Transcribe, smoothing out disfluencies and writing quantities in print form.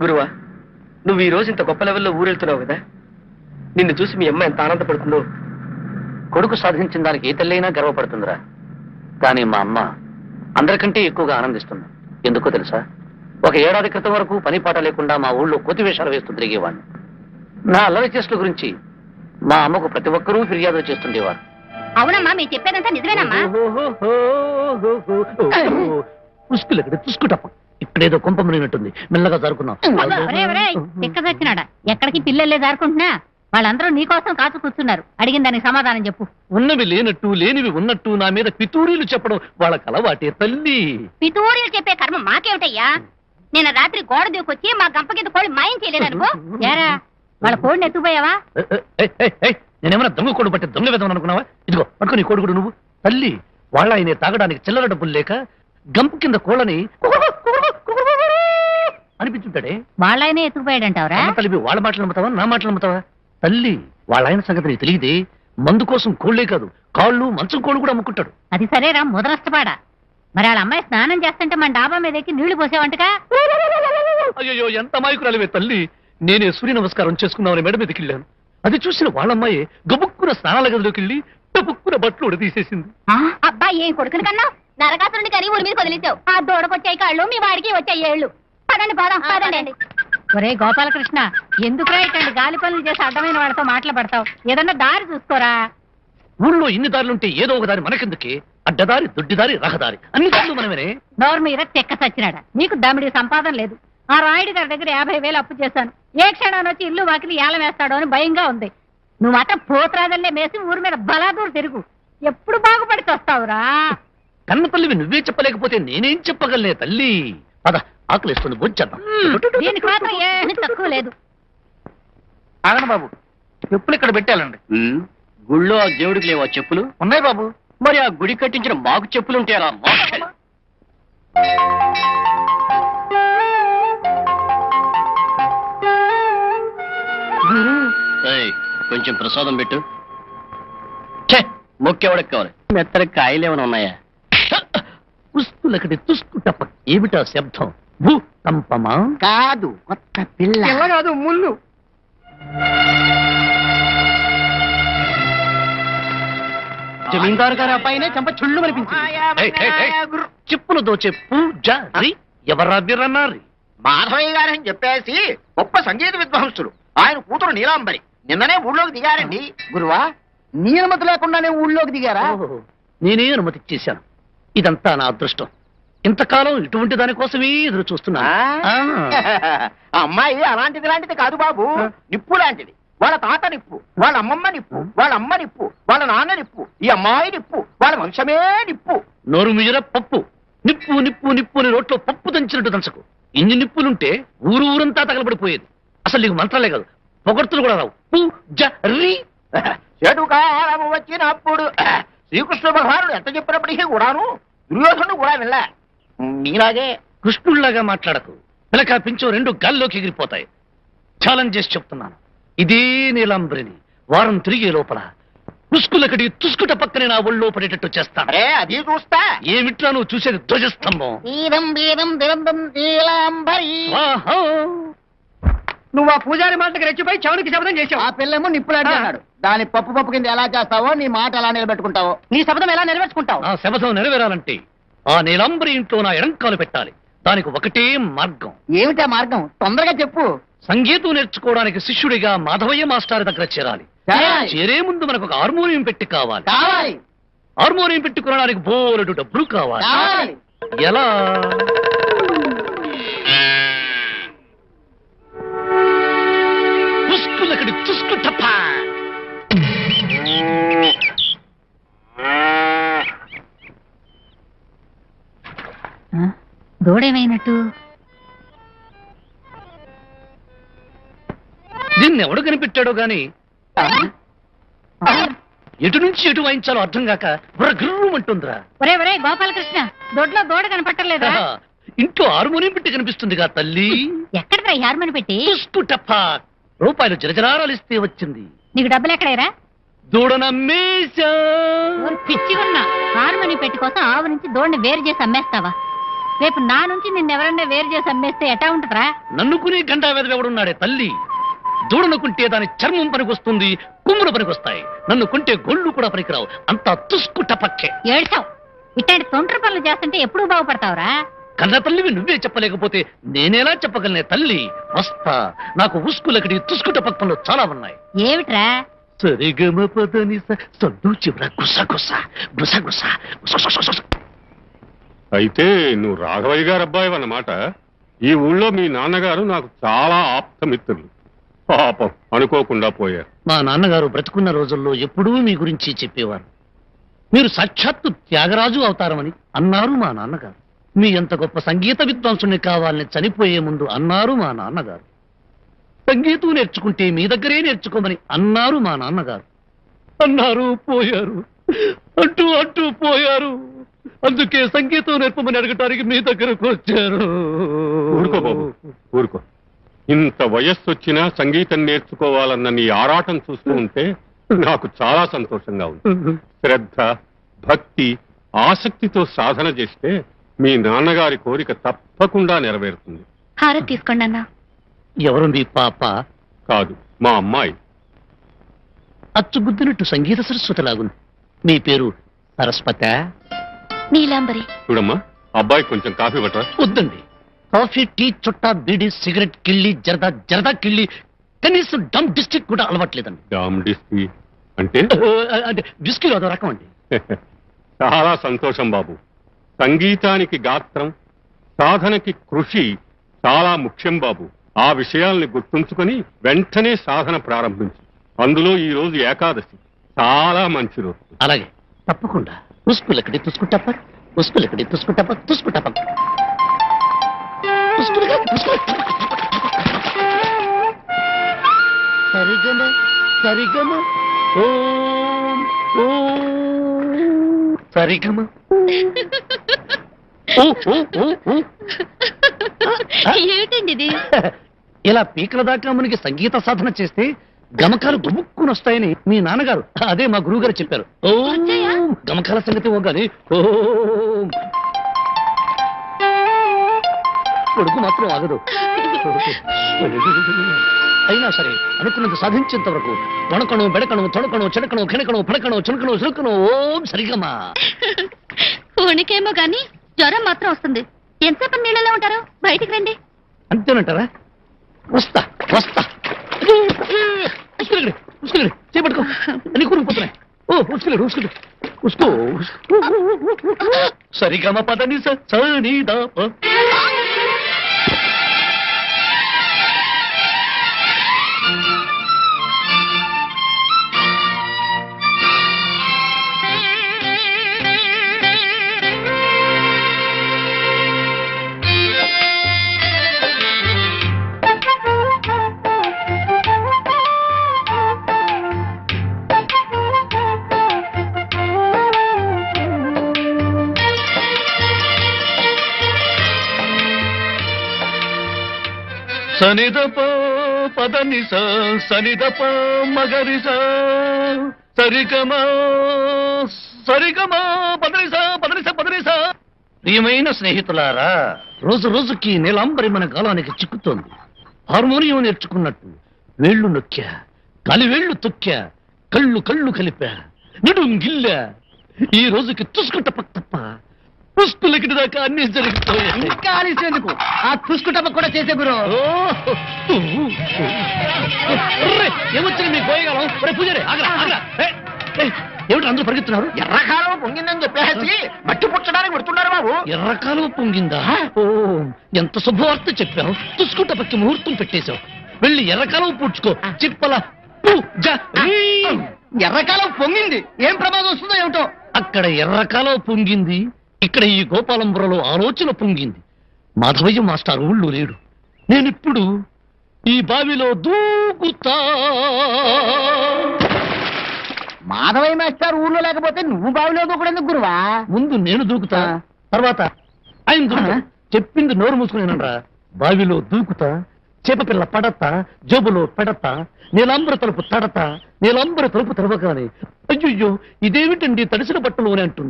గురువా, నువ్వు ఈ రోజు ఇంత గొప్ప లెవెల్లో ఊరెళ్తున్నావు కదా, నిన్ను చూసి మీ అమ్మ ఎంత ఆనందపడుతుందో. కొడుకు సాధించిన దానికి ఏ తల్లైనా గర్వపడుతుందిరా. కానీ మా అమ్మ అందరికంటే ఎక్కువగా ఆనందిస్తుంది. ఎందుకో తెలుసా? ఒక ఏడాది క్రితం వరకు పని పాట లేకుండా మా ఊళ్ళో కోతి వేషాలు వేస్తూ తిరిగేవాడిని. నా అల్లరి చేష్టల గురించి మా అమ్మకు ప్రతి ఒక్కరూ ఫిర్యాదు చేస్తుండేవారు. అవునమ్మా, మీరు చెప్పేదంతా నిజమేనమ్మా? పుష్కులెక్కడ చూసుకుంటాం. ఇక్కడేదో కొంప మునిగినట్టుంది. మెల్లగా జరుకున్నాం. ఎక్క చచ్చినాడా? ఎక్కడికి పిల్లలే జారుకుంటున్నా? వాళ్ళందరూ నీకోసం కాచు కూర్చున్నారు. అడిగిన దానికి సమాధానం చెప్పు. ఉన్నవి లేనట్టు, లేనివి ఉన్నట్టు నా మీద పితూరీలు చెప్పడం వాళ్ళకి అలవాటే తల్లి. పితూరీలు చెప్పే కర్మ మాకేమిటయ్యా? నేను రాత్రి గోడ దూకొచ్చి మా గంప కింద కోడి మాయం చేయలేదనుకో. ఏరా, వాళ్ళ కోడిని ఎత్తుకుపోయావా? నేనేమన్నా దొంగ కోడి పట్టి దొంగ వేద్దాం అనుకున్నావా? ఇదిగో పట్టుకుని కోడుకుడు నువ్వు. తల్లి, వాళ్ళ ఆయన తాగడానికి చిల్లర డబ్బులు లేక గంప కింద కోళ్ళని అనిపించుంటాడే. వాళ్ళ ఆయనే ఎత్తుకుపోయాడంటావరా? తల్లి, వాళ్ళ మాటలు నమ్ముతావా, నా మాటలు నమ్ముతావా? తల్లి, వాళ్ళ ఆయన సంగతి నీకు తెలియదే. మందు కోసం కోళ్లే కాదు, కాళ్ళు మంచం కోళ్ళు కూడా అమ్ముకుంటాడు. అది సరేరా, ముదనష్టపాడా. మరి వాళ్ళ అమ్మాయి స్నానం చేస్తుంటే మన డాబా మీద ఎక్కి నీళ్లు పోసేవంటగా? అయ్యో, ఎంత మాయకురాలివే తల్లి. నేనే సూర్య నమస్కారం చేసుకున్నామని మెడ మీదకి వెళ్ళాను. అది చూసిన వాళ్ళమ్మాయి గబుక్కున స్నానాల గదిలోకి వెళ్ళి టపుక్కున బట్టలు ఉడదీసేసింది. అబ్బా, ఏం కొడుకుని కన్నా నరకాసురుని కానీ ఊరి మీద వదిలేసావు. ఆ దూడకొచ్చాయి కాళ్ళు, మీ వాడికి వచ్చాయి ఏళ్ళు. పదండి పోదాం, పదండి. ఒరే గోపాలకృష్ణ, ఎందుకురా ఇట్లాంటి గాలి పనులు చేసి అడ్డమైన వాడితో మాట్లాడతావు? ఏదన్నా దారి చూసుకోరా. ఊళ్ళో ఇన్ని దారులుంటే ఏదో ఒక దారి మనకెందుకే? అడ్డదారి, దొడ్డిదారి, రహదారి, అన్ని దారులు మనమేనే. నోరు మీద చెక్క చచ్చినాడా? నీకు దమిడి సంపాదన లేదు. ఆ రాయుడు గారి దగ్గర 50,000 అప్పు చేశాను. ఏ క్షణాన్ని వచ్చి ఇల్లు వాకిలి ఏలం వేస్తాడో అని భయంగా ఉంది. నువ్వు మాత్రం పోతరాజల్లే మేసి ఊరి మీద బలాదూరు తిరుగు. ఎప్పుడు బాగుపడి వస్తావురా? కన్న తల్లివి నువ్వే చెప్పలేకపోతే నేనేం చెప్పగలనే తల్లి. పద, ఆకలిస్తుంది, భోంచేద్దాం. దీనికి మాత్రం ఏమీ తక్కువ లేదు. ఆగండి బాబు, చెప్పులు ఇక్కడ పెట్టాలండి. గుళ్ళో ఆ దేవుడికి లేవా చెప్పులు? ఉన్నాయి బాబు. మరి ఆ గుడి కట్టించిన మాకు చెప్పులుంటే అలా కొంచెం ప్రసాదం పెట్టు. మొక్కెవడకి కావాలి? మెత్తడి కాయలు ఏమైనా ఉన్నాయా? పుస్తులకటి తుస్కుటప్ప. ఏమిటా శబ్దం? భూ కంపమా? కాదు, కొత్త పిల్ల. కాదు, ముళ్ళు. జమీందారు గారి అబ్బాయినే చెంప చుళ్ళు అనిపించింది. చెప్పులు దోచే పూజారి ఎవరా బిరన్నారి? మాధవయ్య గారని చెప్పేసి గొప్ప సంగీత విద్వాంసులు. ఆయన కూతురు నీలాంబరి నిన్ననే ఊళ్ళోకి దిగారండి. గురువా, నీ అనుమతి లేకుండానే ఊళ్ళోకి దిగారా? నేనే అనుమతి ఇచ్చేశాను. ఇదంతా నా అదృష్టం. ఇంతకాలం ఇటువంటి దానికోసమే ఎదురు చూస్తున్నా. అమ్మాయి అలాంటిది లాంటిది కాదు బాబు, నిప్పు లాంటిది. వాళ్ళ తాత నిప్పు, వాళ్ళ అమ్మమ్మ నిప్పు, వాళ్ళ అమ్మ నిప్పు, వాళ్ళ నాన్న నిప్పు, ఈ అమ్మాయి నిప్పు, వాళ్ళ వంశమే నిప్పు. నోరు మిగిర పప్పు. నిప్పు నిప్పు నిప్పు అని రోట్లో పప్పు దంచినట్టు దంచకు. ఇన్ని నిప్పులుంటే ఊరంతా తగలబడిపోయేది. అసలు నీకు మంత్రాలే కాదు, పొగడ్తులు కూడా రావు. చెడు కాలం వచ్చినప్పుడు శ్రీకృష్ణ భగవానుడు ఎంత చెప్పినప్పటికీ కూడాను దుర్యోధనుడు కూడా వెళ్ళా. నీలాగే కృష్ణుళ్లాగా మాట్లాడకు. పిలక పించో రెండు గాల్లోకి ఎగిరిపోతాయి. ఛాలెంజ్ చేసి చెప్తున్నాను. ఇదే నీలాంబరిని వారం తిరిగే లోపల పుష్కులకటి తుస్కుట పక్కనే నా ఒళ్ళో పడేటట్టు చేస్తాను. అది చూస్తా. ఏమిట్లా నువ్వు చూసేది? ధ్వజస్తంభం. నువ్వు ఆ పూజారి మాటకి రెచ్చిపోయి చౌనికి శబ్దం చేసావు. ఆ పిల్లేమో నిప్పులాంటి దాని పప్పు కింద ఎలా చేస్తావో నీ మాట ఎలా నిలబెట్టుకుంటావో, నీ శబ్దం ఎలా నిలబెట్టుకుంటావు? ఆ శబ్దం నెరవేరాలంటే ఆ నీలాంబరి ఇంట్లో నా ఎడంకాలు పెట్టాలి. దానికి ఒకటే మార్గం. ఏమిటా మార్గం? తొందరగా చెప్పు. సంగీతం నేర్చుకోవడానికి శిష్యుడిగా మాధవయ్య మాస్టర్ దగ్గర చేరాలి. చేరే ముందు మనకు ఒక హార్మోనియం పెట్టి కావాలి. హార్మోనియం పెట్టుకోవడానికి బోలెడు డబ్బులు కావాలి. ఎలా? పుష్కులకటి తుస్కు తప్ప. దూడేమైనట్టు? దీన్ని ఎవడు కనిపెట్టాడో గాని ఎటు నుంచి ఎటు వాయించాలో అర్థం కాక గుర్రమంటుందిరా. ఒరే ఒరే గోపాలకృష్ణ, దొడ్లో దూడ కనపట్టలేదా? ఇంట్లో హార్మోనియం పెట్టి కనిపిస్తుందిగా తల్లి. ఎక్కడరా హార్మోని పెట్టి? రూపాయలు జరజరాలు ఇస్తే వచ్చింది. నీకు డబ్బులు ఎక్కడేరా? దూడనమ్మేశా. పిచ్చిగున్నా, హార్మోని పెట్టి కోసం ఆవు నుంచి దూడని వేరు చేసి అమ్మేస్తావా? రేపు నా నుంచి నిన్నెవరన్నా వేరు చేసి అమ్మేస్తే ఎటా ఉంటుందిరా? నన్నుకునే గంటా వెదవెవడున్నాడే తల్లి. దూడనుకుంటే దాని చర్మం పనికొస్తుంది, కుమ్ములు పనికొస్తాయి. నన్ను కుంటే గొళ్ళు కూడా పనికిరావు. అంతా తుస్కుట పక్కే. ఏడ్చావు. ఇట్లాంటి తొంటరి పనులు చేస్తుంటే ఎప్పుడు బాగుపడతావురా? కన్న తల్లివి నువ్వే చెప్పలేకపోతే నేనేలా చెప్పగలనే తల్లి? వస్తా. నాకు ఉస్కులకడి తుస్కుట పక్కలో చాలా ఉన్నాయి. ఏమిట్రా? సరిగమ పదని సొడ్డు చివర గుసగుస గుసగుస గుసగుస. అయితే నువ్వు రాఘవయ్య గారు అబ్బాయి అన్నమాట. ఈ ఊళ్ళో మీ నాన్నగారు నాకు చాలా ఆప్తమిత్రులు. పాపం అనుకోకుండా పోయారు. మా నాన్నగారు బ్రతుకున్న రోజుల్లో ఎప్పుడూ మీ గురించి చెప్పేవారు. మీరు సాక్షాత్తు త్యాగరాజు అవతారమని అన్నారు మా నాన్నగారు. మీ ఎంత గొప్ప సంగీత విద్వాంసుని కావాలని చనిపోయే ముందు అన్నారు మా నాన్నగారు. సంగీతం నేర్చుకుంటే మీ దగ్గరే నేర్చుకోమని అన్నారు మా నాన్నగారు. అన్నారు, పోయారు. అంటూ అంటూ పోయారు. అందుకే సంగీతం నేర్పమని అడగటానికి మీ దగ్గరకు వచ్చారు. ఊరుకో బాబు, ఊరుకో. ఇంత వయస్సు వచ్చినా సంగీతం నేర్చుకోవాలన్న నీ ఆరాటం చూస్తూ ఉంటే నాకు చాలా సంతోషంగా ఉంది. శ్రద్ధ, భక్తి, ఆసక్తితో సాధన చేస్తే మీ నాన్నగారి కోరిక తప్పకుండా నెరవేరుతుంది. హారతి తీసుకోండి అన్న. ఎవరు మీ పాప? కాదు, మా అమ్మాయి. అచ్చుగుద్దినట్టు సంగీత సరస్వతి లాగుంది. మీ పేరు సరస్వత? నీలాంబరి. చూడమ్మా, అబ్బాయి కొంచెం కాఫీ పట్టరా. వద్దండి. కాఫీ, టీ, చుట్టా, బీడి, సిగరెట్, కిళ్ళి, జరదా జరదా కిళ్ళి, కనీసం డమ్ డిస్ట్రిక్ట్ కూడా అలవాట్లేదండి. డామ్ డిస్కీ అంటే అంటే విస్కీలో అదో రకం అండి. చాలా సంతోషం బాబు. సంగీతానికి గాత్రం, సాధనకి కృషి చాలా ముఖ్యం బాబు. ఆ విషయాల్ని గుర్తుంచుకొని వెంటనే సాధన ప్రారంభించు. అందులో ఈ రోజు ఏకాదశి, చాలా మంచి రోజు. అలాగే, తప్పకుండా. ఉస్కులకడి తుస్కుటప్ప, ఉస్కులకడి తుస్కుటప్ప, తుస్కుటప్ప. సరిగమ సరిగమ ఓం ఓం సరిగమ. ఏమిటండి ఇది? ఇలా పీకల దాకా మనకి సంగీత సాధన చేస్తే గమకాలు గుబుక్కుని వస్తాయని మీ నాన్నగారు, అదే మా గురువు గారు చెప్పారు. ఓం గమకాల సంగతి ఓగాని ఓం. కొడుకు మాత్రం ఆగదు. అయినా సరే అనుకున్నది సాధించేంత వరకు వణకణం, బెడకణం, తొడకణం, చెడకణం, కెనకణం, పడకణం, చునకణం, చురుకణం, ఓం సరిగమా. వణికేమో గాని జ్వరం మాత్రం వస్తుంది. ఎంతసేపు నీళ్ళలో ఉంటారు? బయటికి రండి. అంతేనంటారా? వస్తా వస్తా. ఉసుకులగడి ఉసుకులగడి చేపట్టుకో, అన్ని కూరుకుపోతున్నాయి. ఓ ఉసుకులడు ఉసుకులు ఉసుకో. సరిగమ పదని సని దా ప. సనిదప పదనిస సనిదప మగరిస సరిగమ సరిగమ పదనిస పదనిస పదనిస. ప్రియమైన స్నేహితులారా, రోజు రోజుకి నీలాంబరి మన గాలానికి చిక్కుతోంది. హార్మోనియం నేర్చుకున్నట్టు వేళ్లు నొక్కా, కలివేళ్లు తొక్కా, కళ్ళు కళ్ళు కలిపా, నడుం గిల్లా. ఈ రోజుకి తుసుకుంట తప్ప పుష్కులకి దాకా అన్ని జరిగిపోయాయి. ఇంకా ఆలస్యందుకు ఆ తుస్కుటప్ప కూడా చేసే గురు. ఏమొచ్చింది మీ పోయగలం? పూజారి ఏమిటి అందరూ పరిగెత్తున్నారు? ఎర్రకాలం పొంగిందని చెప్పేసి మట్టి పుచ్చడానికి పెడుతున్నారు బాబు. ఎర్రకాలం పొంగిందా? ఓ, ఎంత శుభవార్త చెప్పావు. తుస్కుటప్పకి ముహూర్తం పెట్టేశావు. వెళ్ళి ఎర్రకాలం పూడ్చుకో. చిప్పల ఎర్రకాలం పొంగింది, ఏం ప్రమాదం వస్తుందో ఏమిటో. అక్కడ ఎర్రకాలం పొంగింది, ఇక్కడ ఈ గోపాలంబురలో ఆలోచన పొంగింది. మాధవయ్య మాస్టర్ ఊళ్ళో లేడు. నేనిప్పుడు ఈ బావిలో దూకుతా. మాధవయ్య మాస్టర్ ఊర్లో లేకపోతే నువ్వు బావిలో దూకడానికి గురువా? ముందు నేను దూకుతా, తర్వాత ఆయన దూకుతా. చెప్పింది నోరు మూసుకునేనరా. బావిలో దూకుతా, చేప పిల్ల పడతా, జోబులో పెడతా, నీలాంబర తలుపు తడతా, నీలాంబర తలుపు తెరవగానే అయ్యో ఇదేమిటండి తడిసిన బట్టలు అని అంటుంది.